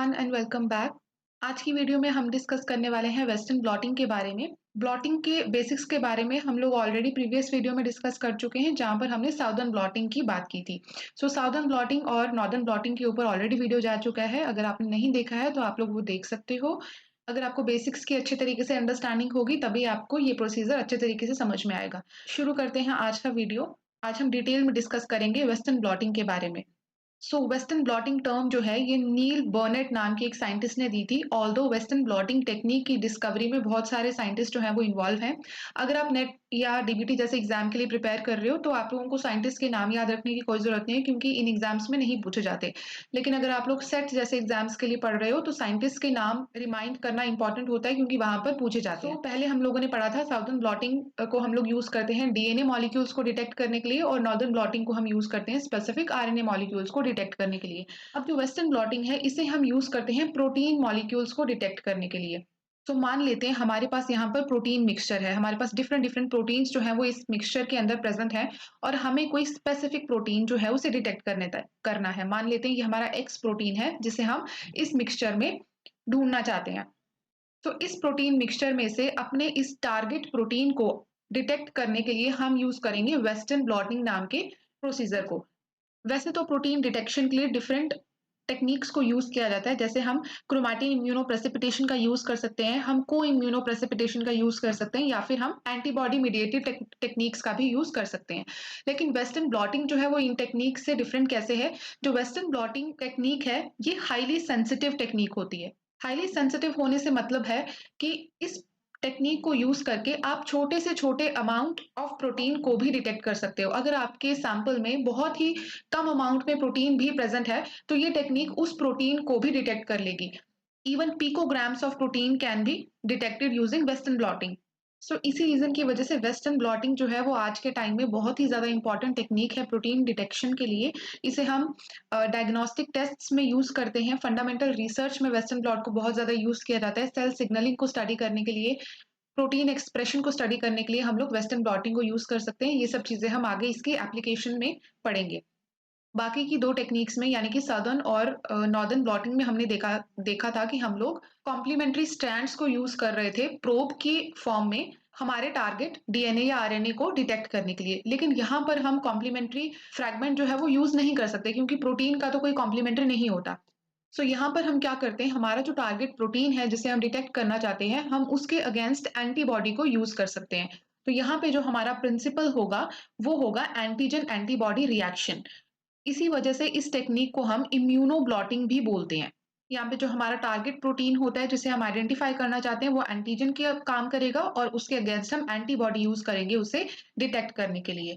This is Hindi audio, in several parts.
Everyone and welcome back. आज की वीडियो में हम डिस्कस करने वाले हैं वेस्टर्न ब्लॉटिंग के बारे में। ब्लॉटिंग के बेसिक्स के बारे में हम लोग ऑलरेडी प्रीवियस वीडियो में डिस्कस कर चुके हैं, जहां पर हमने साउदर्न ब्लॉटिंग की बात की थी। साउदर्न ब्लॉटिंग और नॉर्दर्न ब्लॉटिंग के ऊपर ऑलरेडी वीडियो जा चुका है। अगर आपने नहीं देखा है तो आप लोग वो देख सकते हो। अगर आपको बेसिक्स की अच्छे तरीके से अंडरस्टैंडिंग होगी तभी आपको ये प्रोसीजर अच्छे तरीके से समझ में आएगा। शुरू करते हैं आज का वीडियो। आज हम डिटेल में डिस्कस करेंगे वेस्टर्न ब्लॉटिंग के बारे में। वेस्टर्न ब्लॉटिंग टर्म जो है ये नील बर्नेट नाम के एक साइंटिस्ट ने दी थी। ऑल्दो वेस्टर्न ब्लॉटिंग टेक्निक की डिस्कवरी में बहुत सारे साइंटिस्ट जो हैं वो इन्वॉल्व हैं। अगर आप नेट या डीबीटी जैसे एग्जाम के लिए प्रिपेयर कर रहे हो तो आप लोगों को साइंटिस्ट के नाम याद रखने की कोई जरूरत नहीं है, क्योंकि इन एग्जाम्स में नहीं पूछे जाते। लेकिन अगर आप लोग सेट जैसे एग्जाम्स के लिए पढ़ रहे हो तो साइंटिस्ट के नाम रिमाइंड करना इंपॉर्टेंट होता है, क्योंकि वहां पर पूछे जाते हैं। पहले हम लोगों ने पढ़ा था साउदर्न ब्लॉटिंग को हम लोग यूज करते हैं डीएनए मॉलिक्यूल्स को डिटेक्ट करने के लिए, और नॉर्दर्न ब्लॉटिंग को हम यूज करते हैं स्पेसिफिक आरएनए मॉलिक्यूल्स को डिटेक्ट करने के लिए। अब जो वेस्टर्न ब्लॉटिंग है इसे हम यूज करते हैं प्रोटीन मॉलिक्यूल्स को डिटेक्ट करने के लिए। तो मान लेते हैं हमारे पास यहाँ पर प्रोटीन मिक्सचर है, हमारे पास डिफरेंट डिफरेंट प्रोटीन्स जो है वो इस मिक्सचर के अंदर प्रेजेंट है, और हमें कोई स्पेसिफिक प्रोटीन जो है उसे डिटेक्ट करना है। मान लेते हैं ये हमारा एक्स प्रोटीन है जिसे हम इस मिक्सचर में ढूंढना चाहते हैं। तो इस प्रोटीन मिक्सचर में से अपने इस टारगेट प्रोटीन को डिटेक्ट करने के लिए हम यूज करेंगे वेस्टर्न ब्लॉटिंग नाम के प्रोसीजर को। वैसे तो प्रोटीन डिटेक्शन के लिए डिफरेंट टेक्निक्स को यूज किया जाता है, जैसे हम क्रोमेटिन इम्यूनो प्रेसिपिटेशन का यूज कर सकते हैं, हम को इम्यूनो प्रेसिपिटेशन का यूज कर सकते हैं, या फिर हम एंटीबॉडी मीडिएटेड टेक्निक्स का भी यूज कर सकते हैं। लेकिन वेस्टर्न ब्लॉटिंग जो है वो इन टेक्निक से डिफरेंट कैसे है? जो वेस्टर्न ब्लॉटिंग टेक्निक है ये हाईली सेंसिटिव टेक्निक होती है। हाईली सेंसिटिव होने से मतलब है कि इस टेक्निक को यूज करके आप छोटे से छोटे अमाउंट ऑफ प्रोटीन को भी डिटेक्ट कर सकते हो। अगर आपके सैंपल में बहुत ही कम अमाउंट में प्रोटीन भी प्रेजेंट है तो ये टेक्निक उस प्रोटीन को भी डिटेक्ट कर लेगी। Even picograms of protein can be detected using western blotting. इसी रीजन की वजह से वेस्टर्न ब्लॉटिंग जो है वो आज के टाइम में बहुत ही ज्यादा इंपॉर्टेंट टेक्निक है प्रोटीन डिटेक्शन के लिए। इसे हम डायग्नोस्टिक टेस्ट्स में यूज करते हैं। फंडामेंटल रिसर्च में वेस्टर्न ब्लॉट को बहुत ज्यादा यूज किया जाता है। सेल सिग्नलिंग को स्टडी करने के लिए, प्रोटीन एक्सप्रेशन को स्टडी करने के लिए हम लोग वेस्टर्न ब्लॉटिंग को यूज कर सकते हैं। ये सब चीजें हम आगे इसके एप्लीकेशन में पढ़ेंगे। बाकी की दो टेक्निक्स में यानी कि सदर्न और नॉर्दर्न ब्लॉटिंग में हमने देखा था कि हम लोग कॉम्प्लीमेंट्री स्ट्रैंड्स को यूज कर रहे थे प्रोब की फॉर्म में हमारे टारगेट डीएनए या आरएनए को डिटेक्ट करने के लिए। लेकिन यहाँ पर हम कॉम्प्लीमेंट्री फ्रैगमेंट जो है वो यूज नहीं कर सकते, क्योंकि प्रोटीन का तो कोई कॉम्प्लीमेंट्री नहीं होता। यहाँ पर हम क्या करते हैं, हमारा जो टारगेट प्रोटीन है जिसे हम डिटेक्ट करना चाहते हैं, हम उसके अगेंस्ट एंटीबॉडी को यूज कर सकते हैं। तो यहाँ पे जो हमारा प्रिंसिपल होगा वो होगा एंटीजन एंटीबॉडी रिएक्शन। इसी वजह से इस टेक्निक को हम इम्यूनो ब्लॉटिंग भी बोलते हैं। यहाँ पे जो हमारा टारगेट प्रोटीन होता है जिसे हम आइडेंटिफाई करना चाहते हैं वो एंटीजन के काम करेगा, और उसके अगेंस्ट हम एंटीबॉडी यूज करेंगे उसे डिटेक्ट करने के लिए।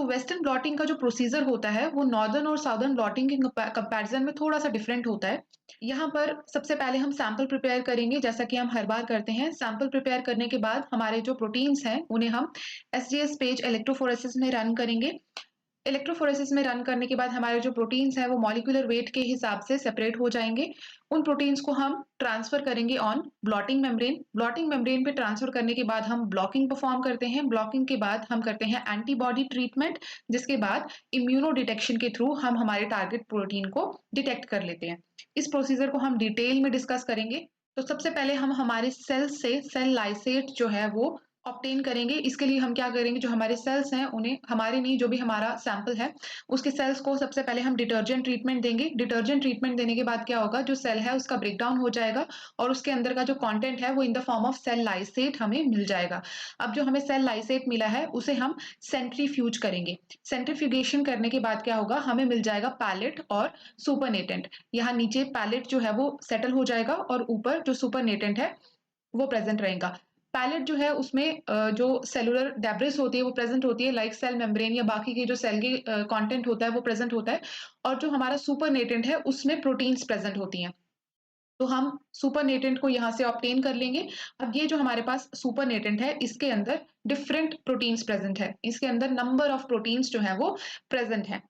वेस्टर्न ब्लॉटिंग का जो प्रोसीजर होता है वो नॉर्दर्न और साउदर्न ब्लॉटिंग के कंपैरिजन में थोड़ा सा डिफरेंट होता है। यहाँ पर सबसे पहले हम सैंपल प्रिपेयर करेंगे, जैसा कि हम हर बार करते हैं। सैंपल प्रिपेयर करने के बाद हमारे जो प्रोटीन्स हैं उन्हें हम एसजीएस पेज इलेक्ट्रोफोरेसिस में रन करेंगे। इलेक्ट्रोफोरेसिस में रन करने के बाद हमारे जो प्रोटीन्स हैं वो मॉलिक्यूलर वेट के हिसाब से सेपरेट हो जाएंगे। उन प्रोटीन्स को हम ट्रांसफर करेंगे on blotting membrane. Blotting membrane पे ट्रांसफर करने के बाद हम ब्लॉकिंग परफॉर्म करते हैं। ब्लॉकिंग के बाद हम करते हैं एंटीबॉडी ट्रीटमेंट, जिसके बाद इम्यूनो डिटेक्शन के थ्रू हम हमारे टारगेट प्रोटीन को डिटेक्ट कर लेते हैं। इस प्रोसीजर को हम डिटेल में डिस्कस करेंगे। तो सबसे पहले हम हमारे सेल से सेल लाइसेट जो है वो ऑब्टेन करेंगे। इसके लिए हम क्या करेंगे, जो हमारे सेल्स हैं उन्हें, हमारे नहीं जो भी हमारा सैंपल है उसके सेल्स को सबसे पहले हम डिटर्जेंट ट्रीटमेंट देंगे। डिटर्जेंट ट्रीटमेंट देने के बाद क्या होगा, जो सेल है उसका ब्रेकडाउन हो जाएगा और उसके अंदर का जो कंटेंट है वो in the form of cell lysate हमें मिल जाएगा। अब जो हमें सेल लाइसेट मिला है उसे हम सेंट्रीफ्यूज करेंगे। सेंट्रीफ्यूगेशन करने के बाद क्या होगा, हमें मिल जाएगा पैलेट और सुपरनेटेंट। यहाँ नीचे पैलेट जो है वो सेटल हो जाएगा और ऊपर जो सुपरनेटेंट है वो प्रेजेंट रहेगा। पैलेट जो है उसमें जो सेलुलर डेब्रिस होती है वो प्रेजेंट होती है, लाइक सेल मेम्ब्रेन या बाकी के जो सेल के कंटेंट होता है वो प्रेजेंट होता है। और जो हमारा सुपरनेटेंट है उसमें प्रोटीन्स प्रेजेंट होती हैं। तो हम सुपरनेटेंट को यहाँ से ऑब्टेन कर लेंगे। अब ये जो हमारे पास सुपरनेटेंट है इसके अंदर डिफरेंट प्रोटीन्स प्रेजेंट है, इसके अंदर नंबर ऑफ प्रोटीन्स जो है वो प्रेजेंट है।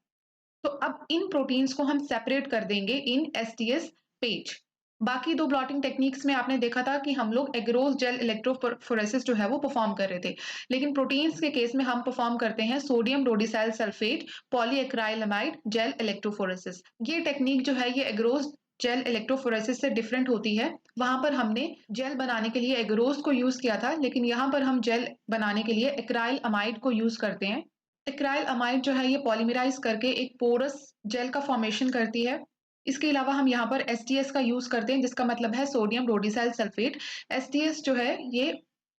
तो अब इन प्रोटीन्स को हम सेपरेट कर देंगे इन एसटीएस पेज। बाकी दो ब्लॉटिंग टेक्निक्स में आपने देखा था कि हम लोग एग्रोस जेल इलेक्ट्रोफोरेसिस जो है वो परफॉर्म कर रहे थे, लेकिन प्रोटीन्स के केस में हम परफॉर्म करते हैं sodium dodecyl sulphate पॉलीएक्राइलमाइड gel electrophoresis. ये टेक्निक जो है ये एग्रोस जेल इलेक्ट्रोफोरेसिस से डिफरेंट होती है। वहाँ पर हमने जेल बनाने के लिए एगरोस को यूज़ किया था, लेकिन यहाँ पर हम जेल बनाने के लिए एक्राइल अमाइड को यूज़ करते हैं। एक्राइल अमाइड जो है ये पॉलीमराइज़ करके एक पोरस जेल का फॉर्मेशन करती है। इसके अलावा हम यहाँ पर एसटीएस का यूज़ करते हैं, जिसका मतलब है सोडियम रोडिसाइल सल्फेट। एसटीएस जो है ये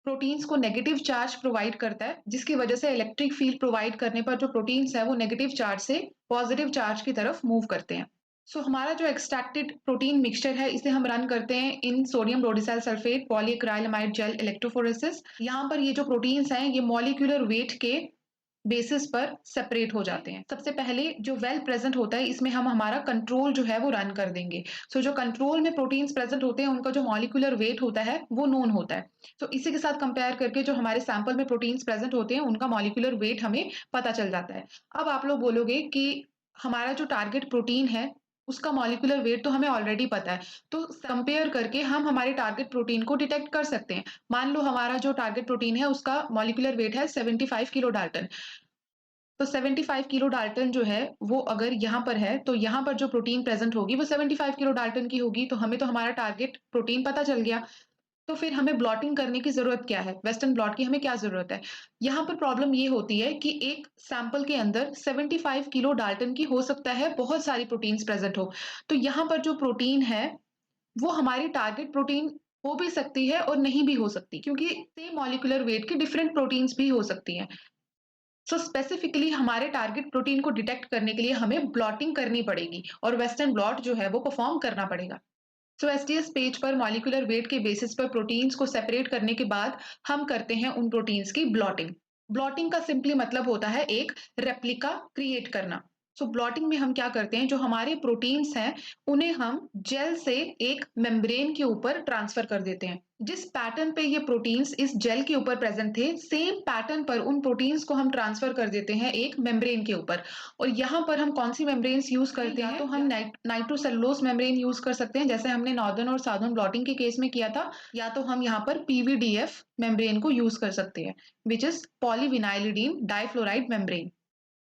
प्रोटीन्स को नेगेटिव चार्ज प्रोवाइड करता है, जिसकी वजह से इलेक्ट्रिक फील्ड प्रोवाइड करने पर जो प्रोटीन्स है वो नेगेटिव चार्ज से पॉजिटिव चार्ज की तरफ मूव करते हैं। हमारा जो एक्सट्रैक्टेड प्रोटीन मिक्सचर है इसे हम रन करते हैं in sodium dodecyl sulphate polyacrylamide gel electrophoresis. यहाँ पर ये जो प्रोटीन्स हैं ये मॉलिक्यूलर वेट के बेसिस पर सेपरेट हो जाते हैं। सबसे पहले जो वेल प्रेजेंट होता है इसमें हम हमारा कंट्रोल जो है वो रन कर देंगे। जो कंट्रोल में प्रोटीन्स प्रेजेंट होते हैं उनका जो मॉलिक्यूलर वेट होता है वो नोन होता है। इसी के साथ कंपेयर करके जो हमारे सैंपल में प्रोटीन्स प्रेजेंट होते हैं उनका मॉलिक्यूलर वेट हमें पता चल जाता है। अब आप लोग बोलोगे कि हमारा जो टारगेट प्रोटीन है उसका मॉलिक्यूलर वेट तो हमें ऑलरेडी पता है, तो कंपेयर करके हम हमारे टारगेट प्रोटीन को डिटेक्ट कर सकते हैं। मान लो हमारा जो टारगेट प्रोटीन है उसका मॉलिक्यूलर वेट है 75 किलो डाल्टन। 75 किलो डाल्टन जो है वो अगर यहाँ पर है तो यहाँ पर जो प्रोटीन प्रेजेंट होगी वो 75 किलो डाल्टन की होगी, तो हमें तो हमारा टारगेट प्रोटीन पता चल गया। तो फिर हमें ब्लॉटिंग करने की जरूरत क्या है, वेस्टर्न ब्लॉट की हमें क्या जरूरत है। यहाँ पर प्रॉब्लम ये होती है कि एक सैंपल के अंदर 75 किलो डाल्टन की हो सकता है बहुत सारी प्रोटीन्स प्रेजेंट हो, तो यहाँ पर जो प्रोटीन है वो हमारी टारगेट प्रोटीन हो भी सकती है और नहीं भी हो सकती, क्योंकि सेम मॉलिक्यूलर वेट की डिफरेंट प्रोटीन्स भी हो सकती हैं। स्पेसिफिकली हमारे टारगेट प्रोटीन को डिटेक्ट करने के लिए हमें ब्लॉटिंग करनी पड़ेगी और वेस्टर्न ब्लॉट जो है वो परफॉर्म करना पड़ेगा। एसटीएस पेज पर मॉलिक्यूलर वेट के बेसिस पर प्रोटीन्स को सेपरेट करने के बाद हम करते हैं उन प्रोटीन्स की ब्लॉटिंग। ब्लॉटिंग का सिंपली मतलब होता है एक रेप्लिका क्रिएट करना। ब्लॉटिंग में हम क्या करते हैं, जो हमारे प्रोटीन्स हैं उन्हें हम जेल से एक मेम्ब्रेन के ऊपर ट्रांसफर कर देते हैं। जिस पैटर्न पे ये प्रोटीन्स इस जेल के ऊपर प्रेजेंट थे, सेम पैटर्न पर उन प्रोटीन्स को हम ट्रांसफर कर देते हैं एक मेम्ब्रेन के ऊपर। और यहाँ पर हम कौन सी मेम्ब्रेन्स यूज करते हैं, तो हम नाइट्रोसेलुलोज मेम्ब्रेन यूज कर सकते हैं, जैसे हमने नॉर्दर्न और साउदर्न ब्लॉटिंग के केस में किया था, या तो हम यहाँ पर पीवीडीएफ मेम्ब्रेन को यूज कर सकते हैं, which is polyvinylidene difluoride membrane.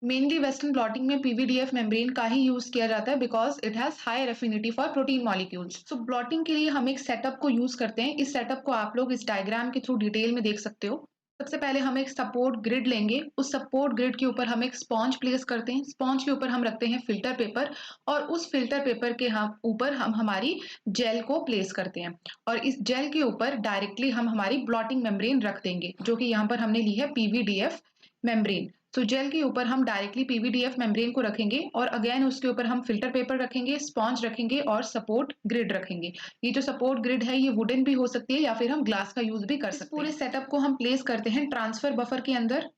Mainly western blotting में पीवीडीएफ मेम्ब्रेन का ही यूज किया जाता है because it has higher affinity for protein molecules. Blotting के लिए हम एक सेटअप को यूज करते हैं। इस सेटअप को आप लोग इस डायग्राम के थ्रू डिटेल में देख सकते हो। सबसे पहले हम एक सपोर्ट ग्रिड लेंगे, उस सपोर्ट ग्रिड के ऊपर हम एक स्पॉन्ज प्लेस करते हैं, स्पॉन्ज के ऊपर हम रखते हैं फिल्टर पेपर, और उस फिल्टर पेपर के ऊपर हम हमारी जेल को प्लेस करते हैं, और इस जेल के ऊपर डायरेक्टली हम हमारी ब्लॉटिंग मेम्ब्रेन रख देंगे, जो कि यहाँ पर हमने ली है पीवीडीएफ मेम्ब्रेन। जेल के ऊपर हम डायरेक्टली पीवीडीएफ मेम्ब्रेन को रखेंगे, और अगेन उसके ऊपर हम फिल्टर पेपर रखेंगे, स्पॉन्ज रखेंगे और सपोर्ट ग्रिड रखेंगे। ये जो सपोर्ट ग्रिड है ये वुडन भी हो सकती है या फिर हम ग्लास का यूज भी कर सकते हैं। पूरे सेटअप को हम प्लेस करते हैं ट्रांसफर बफर के अंदर,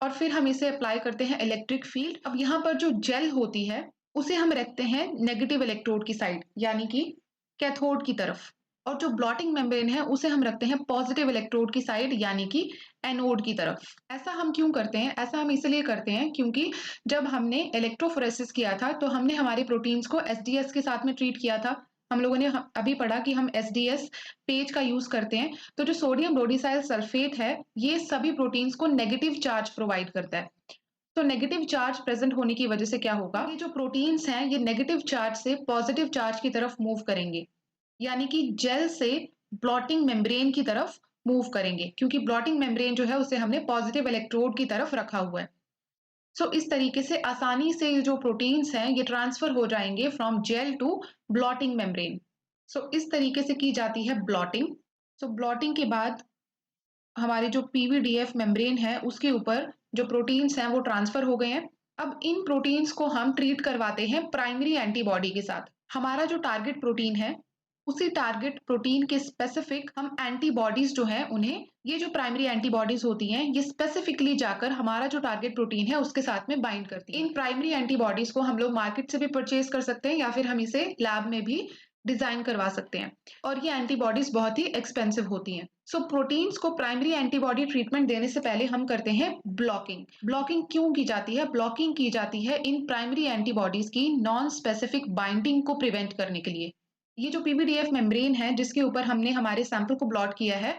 और फिर हम इसे अप्लाई करते हैं इलेक्ट्रिक फील्ड। अब यहाँ पर जो जेल होती है उसे हम रखते हैं नेगेटिव इलेक्ट्रोड की साइड, यानी कि कैथोड की तरफ, और जो ब्लॉटिंग मेम्ब्रेन है उसे हम रखते हैं पॉजिटिव इलेक्ट्रोड की साइड, यानी कि एनोड की तरफ। ऐसा हम क्यों करते हैं, ऐसा हम इसलिए करते हैं क्योंकि जब हमने इलेक्ट्रोफोरेसिस किया था तो हमने हमारे प्रोटीन्स को एसडीएस के साथ में ट्रीट किया था। हम लोगों ने अभी पढ़ा कि हम एसडीएस पेज का यूज करते हैं। तो जो सोडियम रोडिसाइल सल्फेट है ये सभी प्रोटीन्स को नेगेटिव चार्ज प्रोवाइड करता है। तो नेगेटिव चार्ज प्रेजेंट होने की वजह से क्या होगा, ये जो प्रोटीन्स हैं ये नेगेटिव चार्ज से पॉजिटिव चार्ज की तरफ मूव करेंगे, यानी कि जेल से ब्लॉटिंग मेम्ब्रेन की तरफ मूव करेंगे, क्योंकि ब्लॉटिंग मेम्ब्रेन जो है उसे हमने पॉजिटिव इलेक्ट्रोड की तरफ रखा हुआ है। इस तरीके से आसानी से जो प्रोटीन्स हैं ये ट्रांसफर हो जाएंगे from gel to blotting membrane. इस तरीके से की जाती है ब्लॉटिंग। ब्लॉटिंग के बाद हमारे जो पीवीडीएफ मेम्ब्रेन है उसके ऊपर जो प्रोटीन्स हैं वो ट्रांसफर हो गए हैं। अब इन प्रोटीन्स को हम ट्रीट करवाते हैं प्राइमरी एंटीबॉडी के साथ। हमारा जो टारगेट प्रोटीन है उसी टारगेट प्रोटीन के स्पेसिफिक हम एंटीबॉडीज जो हैं उन्हें, ये जो प्राइमरी एंटीबॉडीज होती हैं ये स्पेसिफिकली जाकर हमारा जो टारगेट प्रोटीन है उसके साथ में बाइंड करती है। इन प्राइमरी एंटीबॉडीज को हम लोग मार्केट से भी परचेज कर सकते हैं या फिर हम इसे लैब में भी डिजाइन करवा सकते हैं, और ये एंटीबॉडीज बहुत ही एक्सपेंसिव होती हैं। प्रोटीन्स को प्राइमरी एंटीबॉडी ट्रीटमेंट देने से पहले हम करते हैं ब्लॉकिंग। ब्लॉकिंग क्यों की जाती है, ब्लॉकिंग की जाती है इन प्राइमरी एंटीबॉडीज की नॉन स्पेसिफिक बाइंडिंग को प्रिवेंट करने के लिए। ये जो पीवीडीएफ मेम्ब्रेन है जिसके ऊपर हमने हमारे सैंपल को ब्लॉट किया है,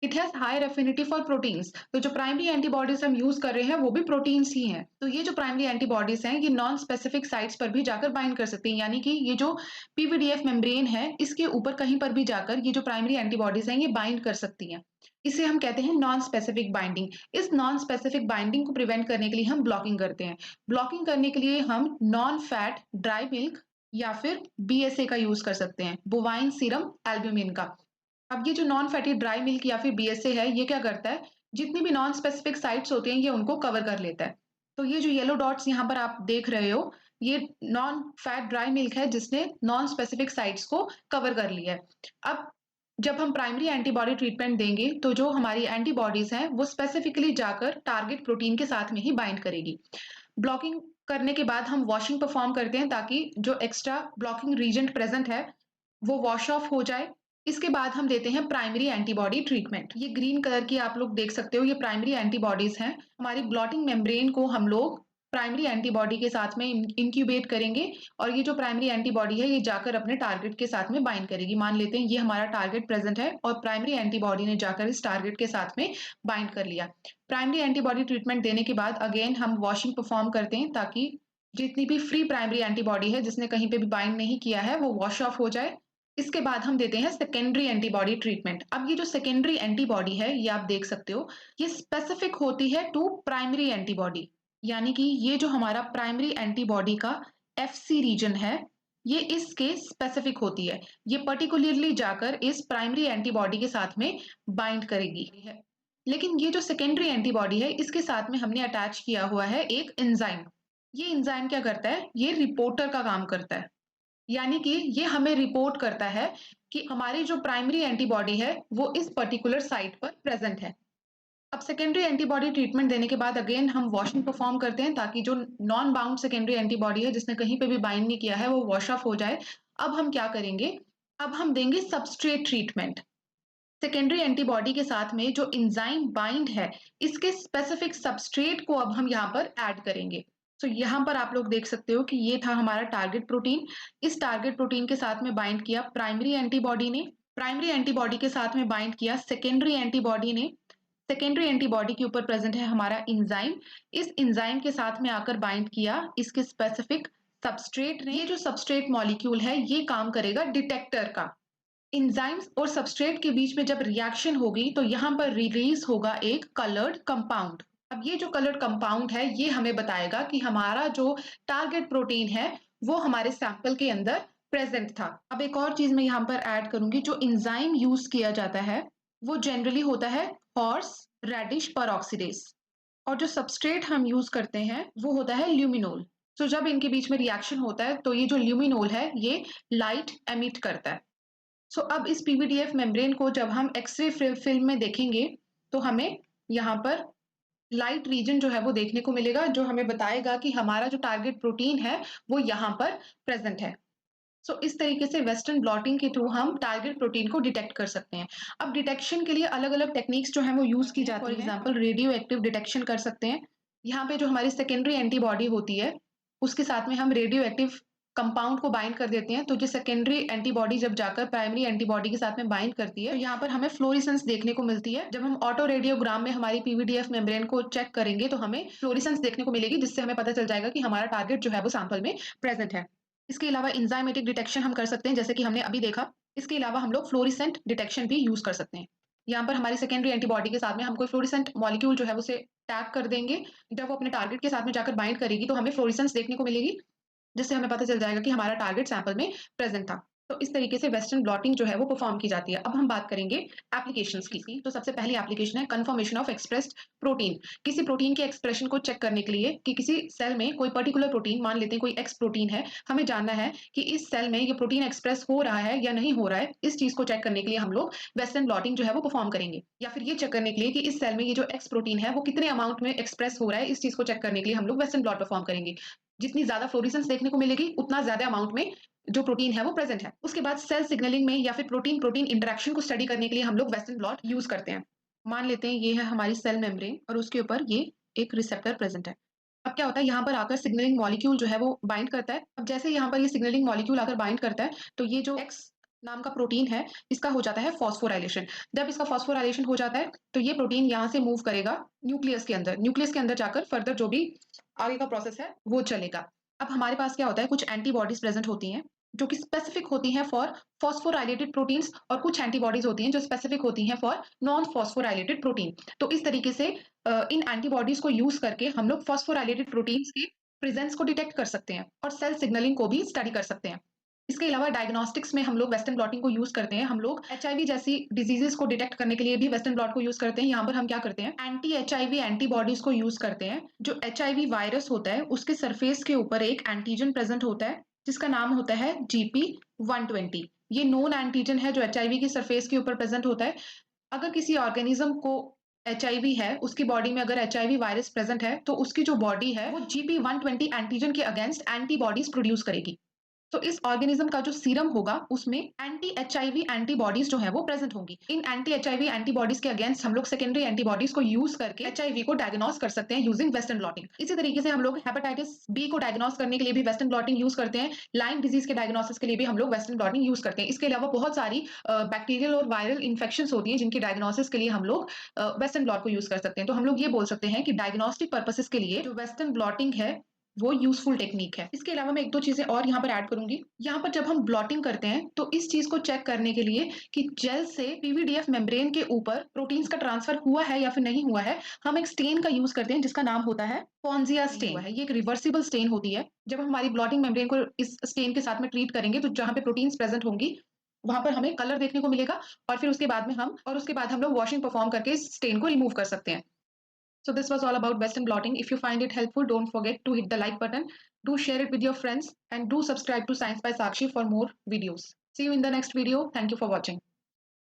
it has higher affinity for proteins. तो जो प्राइमरी एंटीबॉडीज हम यूज कर रहे हैं वो भी प्रोटीन्स ही हैं। तो ये जो प्राइमरी एंटीबॉडीज हैं ये नॉन स्पेसिफिक साइट्स पर भी जाकर बाइंड कर सकती हैं, यानी कि ये जो पीवीडीएफ मेम्ब्रेन है इसके ऊपर कहीं पर भी जाकर ये जो प्राइमरी एंटीबॉडीज हैं ये बाइंड कर सकती हैं। इसे हम कहते हैं नॉन स्पेसिफिक बाइंडिंग। इस नॉन स्पेसिफिक बाइंडिंग को प्रिवेंट करने के लिए हम ब्लॉकिंग करते हैं। ब्लॉकिंग करने के लिए हम नॉन फैट ड्राई मिल्क या फिर बीएसए का यूज कर सकते हैं, बोवाइन सीरम एल्ब्यूमिन का। अब ये जो नॉन फैटी ड्राई मिल्क या फिर बीएसए है ये क्या करता है, जितनी भी नॉन स्पेसिफिक साइट्स होती हैं ये उनको कवर कर लेता है। तो ये जो येलो डॉट्स यहाँ पर आप देख रहे हो ये नॉन फैट ड्राई मिल्क है जिसने नॉन स्पेसिफिक साइट्स को कवर कर लिया है। अब जब हम प्राइमरी एंटीबॉडी ट्रीटमेंट देंगे तो जो हमारी एंटीबॉडीज हैं वो स्पेसिफिकली जाकर टारगेट प्रोटीन के साथ में ही बाइंड करेगी। ब्लॉकिंग करने के बाद हम वॉशिंग परफॉर्म करते हैं ताकि जो एक्स्ट्रा ब्लॉकिंग रीजेंट प्रेजेंट है वो वॉश ऑफ हो जाए। इसके बाद हम देते हैं प्राइमरी एंटीबॉडी ट्रीटमेंट। ये ग्रीन कलर की आप लोग देख सकते हो, ये प्राइमरी एंटीबॉडीज हैं। हमारी ब्लॉटिंग मेम्ब्रेन को हम लोग प्राइमरी एंटीबॉडी के साथ में इंक्यूबेट करेंगे और ये जो प्राइमरी एंटीबॉडी है ये जाकर अपने टारगेट के साथ में बाइंड करेगी। मान लेते हैं ये हमारा टारगेट प्रेजेंट है और प्राइमरी एंटीबॉडी ने जाकर इस टारगेट के साथ में बाइंड कर लिया। प्राइमरी एंटीबॉडी ट्रीटमेंट देने के बाद अगेन हम वॉशिंग परफॉर्म करते हैं ताकि जितनी भी फ्री प्राइमरी एंटीबॉडी है जिसने कहीं पे भी बाइंड नहीं किया है वो वॉश ऑफ हो जाए। इसके बाद हम देते हैं सेकेंडरी एंटीबॉडी ट्रीटमेंट। अब ये जो सेकेंडरी एंटीबॉडी है ये आप देख सकते हो ये स्पेसिफिक होती है टू प्राइमरी एंटीबॉडी, यानी कि ये जो हमारा प्राइमरी एंटीबॉडी का एफसी रीजन है ये इसके स्पेसिफिक होती है। ये पर्टिकुलरली जाकर इस प्राइमरी एंटीबॉडी के साथ में बाइंड करेगी। लेकिन ये जो सेकेंडरी एंटीबॉडी है इसके साथ में हमने अटैच किया हुआ है एक एंजाइम। ये एंजाइम क्या करता है, ये रिपोर्टर का काम करता है, यानी कि ये हमें रिपोर्ट करता है कि हमारी जो प्राइमरी एंटीबॉडी है वो इस पर्टिकुलर साइट पर प्रेजेंट है। अब सेकेंडरी एंटीबॉडी ट्रीटमेंट देने के बाद अगेन हम वॉशिंग परफॉर्म करते हैं ताकि जो नॉन बाउंड सेकेंडरी एंटीबॉडी है जिसने कहीं पे भी बाइंड नहीं किया है वो वॉश ऑफ हो जाए। अब हम क्या करेंगे, अब हम देंगे सबस्ट्रेट ट्रीटमेंट। सेकेंडरी एंटीबॉडी के साथ में जो एंजाइम बाइंड है इसके स्पेसिफिक सबस्ट्रेट को अब हम यहाँ पर ऐड करेंगे। तो यहाँ पर आप लोग देख सकते हो कि ये था हमारा टारगेट प्रोटीन। इस टारगेट प्रोटीन के साथ में बाइंड किया प्राइमरी एंटीबॉडी ने, प्राइमरी एंटीबॉडी के साथ में बाइंड किया सेकेंडरी एंटीबॉडी ने, सेकेंडरी एंटीबॉडी के ऊपर प्रेजेंट है हमारा एंजाइम, इस एंजाइम के साथ में आकर बाइंड किया इसके स्पेसिफिक सबस्ट्रेट ने। ये जो सबस्ट्रेट मॉलिक्यूल है ये काम करेगा डिटेक्टर का। एंजाइम्स और सबस्ट्रेट के बीच में जब रिएक्शन होगी तो यहाँ पर रिलीज होगा एक कलर्ड कंपाउंड। अब ये जो कलर्ड कंपाउंड है ये हमें बताएगा कि हमारा जो टारगेट प्रोटीन है वो हमारे सैंपल के अंदर प्रेजेंट था। अब एक और चीज मैं यहाँ पर ऐड करूंगी, जो एंजाइम यूज किया जाता है वो जनरली होता है हॉर्स रेडिश परऑक्सीडेज और जो सबस्ट्रेट हम यूज करते हैं वो होता है ल्यूमिनोल। तो जब इनके बीच में रिएक्शन होता है तो ये जो ल्यूमिनोल है ये लाइट एमिट करता है। अब इस पीवीडीएफ मेम्ब्रेन को जब हम एक्सरे फिल्म में देखेंगे तो हमें यहाँ पर लाइट रीजन जो है वो देखने को मिलेगा जो हमें बताएगा कि हमारा जो टारगेट प्रोटीन है वो यहाँ पर प्रेजेंट है। इस तरीके से वेस्टर्न ब्लॉटिंग के थ्रू हम टारगेट प्रोटीन को डिटेक्ट कर सकते हैं। अब डिटेक्शन के लिए अलग अलग टेक्निक्स जो है वो यूज की जाती है। For example radio active detection कर सकते हैं। यहाँ पे जो हमारी सेकेंडरी एंटीबॉडी होती है उसके साथ में हम रेडियो एक्टिव कंपाउंड को बाइंड कर देते हैं, तो जो सेकेंडरी एंटीबॉडी जब जाकर प्राइमरी एंटीबॉडी के साथ में बाइंड करती है तो यहाँ पर हमें फ्लोरेसेंस देखने को मिलती है। जब हम ऑटो रेडियोग्राम में हमारी पीवीडीएफ मेम्ब्रेन को चेक करेंगे तो हमें फ्लोरेसेंस देखने को मिलेगी जिससे हमें पता चल जाएगा कि हमारा टारगेट जो है वो सैंपल में प्रेजेंट है। इसके अलावा एंजाइमेटिक डिटेक्शन हम कर सकते हैं जैसे कि हमने अभी देखा। इसके अलावा हम लोग फ्लोरेसेंट डिटेक्शन भी यूज कर सकते हैं। यहाँ पर हमारी सेकेंडरी एंटीबॉडी के साथ में हम कोई फ्लोरेसेंट मॉलिक्यूल जो है उसे टैग कर देंगे। जब वो अपने टारगेट के साथ में जाकर बाइंड करेगी तो हमें फ्लोरेसेंस देखने को मिलेगी जिससे हमें पता चल जाएगा कि हमारा टारगेट सैंपल में प्रेजेंट था। तो इस तरीके से वेस्टर्न ब्लॉटिंग जो है वो परफॉर्म की जाती है। अब हम बात करेंगे एप्लीकेशंस की। तो सबसे पहली एप्लीकेशन है कंफर्मेशन ऑफ एक्सप्रेस्ड प्रोटीन। किसी प्रोटीन के एक्सप्रेशन को चेक करने के लिए कि किसी सेल में कोई पर्टिकुलर प्रोटीन, मान लेते हैं कोई एक्स प्रोटीन है, हमें जानना है कि इस सेल में ये प्रोटीन एक्सप्रेस हो रहा है या नहीं हो रहा है। इस चीज को चेक करने के लिए हम लोग वेस्टर्न ब्लॉटिंग जो है वो परफॉर्म करेंगे। या फिर ये चेक करने के लिए कि इस सेल में ये जो एक्स प्रोटीन है वो कितने अमाउंट में एक्सप्रेस हो रहा है, इस चीज को चेक करने के लिए हम लोग वेस्टर्न ब्लॉट परफॉर्म करेंगे। जितनी ज्यादा फ्लोरेसेंस देखने को मिलेगी उतना ज्यादा अमाउंट में जो प्रोटीन है वो प्रेजेंट है। उसके बाद सेल सिग्नलिंग में या फिर प्रोटीन प्रोटीन इंटरेक्शन को स्टडी करने के लिए हम लोग वेस्टर्न ब्लॉट यूज करते हैं। मान लेते हैं ये है हमारी सेल मेम्ब्रेन और उसके ऊपर ये एक रिसेप्टर प्रेजेंट है। अब क्या होता है, यहाँ पर आकर सिग्नलिंग मॉलिक्यूल जो है वो बाइंड करता है। अब जैसे यहाँ पर ये सिग्नलिंग मॉलिक्यूल आकर बाइंड करता है तो ये जो एक्स नाम का प्रोटीन है, इसका हो जाता है फॉस्फोराइलेशन। जब इसका फॉस्फोराइलेशन हो जाता है, तो ये प्रोटीन यहाँ से मूव करेगा न्यूक्लियस के अंदर। न्यूक्लियस के अंदर जाकर फर्दर जो भी आगे का प्रोसेस है, वो चलेगा। अब हमारे पास क्या होता है, कुछ एंटीबॉडीज़ प्रेज़ेंट होती हैं, जो कि स्पेसिफिक होती हैं फॉर फॉस्फोराइलेटेड प्रोटीन्स और कुछ एंटीबॉडीज़ होती हैं, जो स्पेसिफिक होती हैं फॉर नॉन फॉस्फोराइलेटेड प्रोटीन। तो इस तरीके से इन एंटीबॉडीज़ को यूज़ करके हम लोग फॉस्फोराइलेटेड प्रोटीन्स के प्रेज़ेंस को डिटेक्ट कर सकते हैं और सेल सिग्नलिंग को भी स्टडी कर सकते हैं। इसके अलावा डायग्नोस्टिक्स में हम लोग वेस्टर्न ब्लॉटिंग को यूज़ करते हैं। हम लोग एचआईवी जैसी डिजीज़ेज़ को डिटेक्ट करने के लिए भी वेस्टर्न ब्लॉट को यूज़ करते हैं। यहाँ पर हम क्या करते हैं, एंटी एचआईवी एंटीबॉडीज़ को यूज़ करते हैं। जो एचआईवी वायरस होता है, उसके सरफेस के ऊपर एक एंटीजन प्रेज़ेंट होता है, जिसका नाम होता है GP120। ये नोन एंटीजन है जो एचआईवी की सरफेस के ऊपर प्रेज़ेंट होता है। अगर किसी ऑर्गेनिज़्म को एचआईवी है, उसकी बॉडी में अगर एचआईवी वायरस प्रेज़ेंट है, तो उसकी जो बॉडी है, वो GP120 एंटीजन के अगेंस्ट एंटीबॉडीज़ प्रोड्यूस करेगी। तो इस ऑर्गेनिज्म का जो सीरम होगा उसमें एंटी एचआईवी एंटीबॉडीज जो है वो प्रेजेंट होंगी। इन एंटी एचआईवी एंटीबॉडीज के अगेंस्ट हम लोग सेकेंडरी एंटीबॉडीज को यूज करके एचआईवी को डायग्नोस कर सकते हैं यूजिंग वेस्टर्न ब्लॉटिंग। इसी तरीके से हम लोग हेपेटाइटिस बी को डायग्नोस करने के लिए भी वेस्टर्न ब्लॉटिंग यूज करते हैं। लाइम डिजीज के डायग्नोसिस के लिए भी हम लोग वेस्टर्न ब्लॉटिंग यूज करते हैं। इसके अलावा बहुत सारी बैक्टीरियल और वायरल इन्फेक्शन होती हैं जिनकी डायग्नोसिस के लिए हम लोग वेस्टर्न ब्लॉट को यूज कर सकते हैं। तो हम लोग ये बोल सकते हैं कि डायग्नोस्टिक पर्पसेस के लिए जो वेस्टर्न ब्लॉटिंग है वो यूज़फुल टेक्नीक है। इसके अलावा मैं 1-2 चीज़ें और यहाँ पर ऐड करूँगी। यहाँ पर जब हम ब्लॉटिंग करते हैं, तो इस चीज़ को चेक करने के लिए कि जेल से पीवीडीएफ मेम्ब्रेन के ऊपर प्रोटीन्स का ट्रांसफर हुआ है या फिर नहीं हुआ है, हम एक स्टेन का यूज़ करते हैं जिसका नाम होता है पॉन्जिया स्टेन। ये एक रिवर्सिबल स्टेन होती है। जब हम हमारी ब्लॉटिंग मेम्ब्रेन को इस स्टेन के साथ में ट्रीट करेंगे, तो जहाँ पे प्रोटीन्स प्रेज़ेंट होंगी, वहाँ पर हमें कलर देखने को मिलेगा और फिर उसके बाद हम लोग वॉशिंग परफ़ॉर्म करके इस स्टेन को रिमूव कर सकते हैं। So this was all about Western blotting. If you find it helpful, don't forget to hit the like button. Do share it with your friends and do subscribe to Science by Sakshi for more videos. See you in the next video. Thank you for watching.